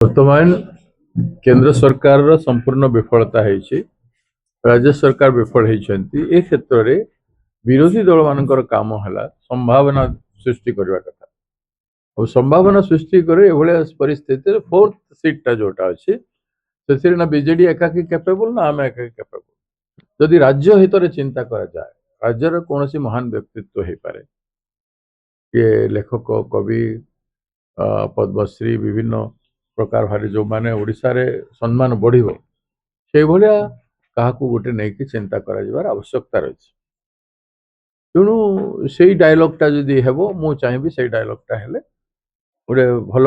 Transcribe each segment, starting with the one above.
वर्तमान केंद्र सरकार संपूर्ण विफलता है। राज्य सरकार विफल होती ए क्षेत्र में विरोधी दल मान काम है संभावना सृष्टि करने कथा और संभावना सृष्टि करे परिस्थिति फोर्थ सीटा जोटा अच्छे से ना बीजेडी एकाकी कैपेबल ना आम एकाकी कैपेबल जदि राज्य हित में चिंता करा जाए राज्यर कौन महान व्यक्तित्व हो पारे ये लेखक कवि पद्मश्री विभिन्न प्रकार भारी जो माने ओडिशा रे सम्मान बढ़िबो से भलिया काहाकू गोटे नहीं कि चिंता करा आवश्यकता रही तेणु से डायलॉगटा जदि हेबो मु चाहिए से डायलॉगटा हेले गोटे भल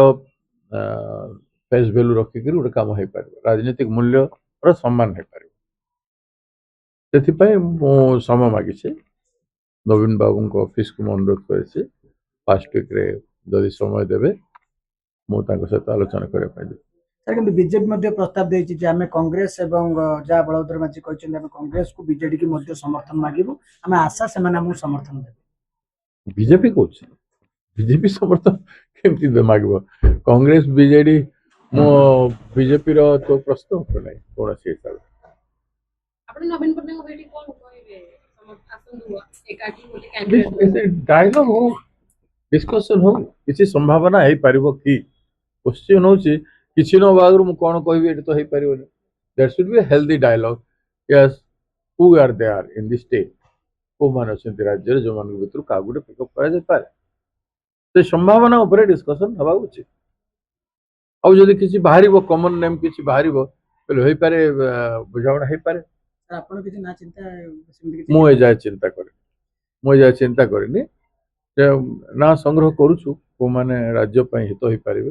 फेस वैल्यू रखिक गोटे काम हो पार राजनीतिक मूल्य सम्मान हो पार से मु समय मागिछे नवीन बाबू को ऑफिस को अनुरोध कर फास्ट वीक रे जदि समय देवे मुझे सहित आलोचना करने सर कि बीजेपी प्रस्ताव देछि जे आमे कांग्रेस एवं जहाँ बलभद्र माझी कहते कांग्रेस को बीजेडी की समर्थन मागिबू आमे आशा से हमू समर्थन देबे बीजेपी कौन बीजेपी समर्थन केमती मागिब कांग्रेस बीजेडी मो बीजेपी रो तो प्रश्न नहीं कौन से हिसाब आपण नवीन पटनायक बेटी कोन कहबे आसंदु एकाकी बोले कैंडिडेट डायलॉग हो डिस्कशन हो किसी संभावना है पारिबो की क्वेश्चन होची किसी न बागरु मु कोन कहबी एट तो है पारिबो that should be a healthy dialogue yes who are they are in the state को मान अछंती राज्य जो मान भीतर का गुटे पिकअप करा जाय पारे से संभावना ऊपर डिस्कशन हवा उचित और जदि किसी बाहरिबो कॉमन नेम किसी बाहरिबो पहले होई पारे बुझावना है पारे आपण किसी ना चिंता सेमति किसी मु ए जाय चिंता करे मु जाय चिंता करनी ना संग्रह करूछु को माने राज्य हित हो पारे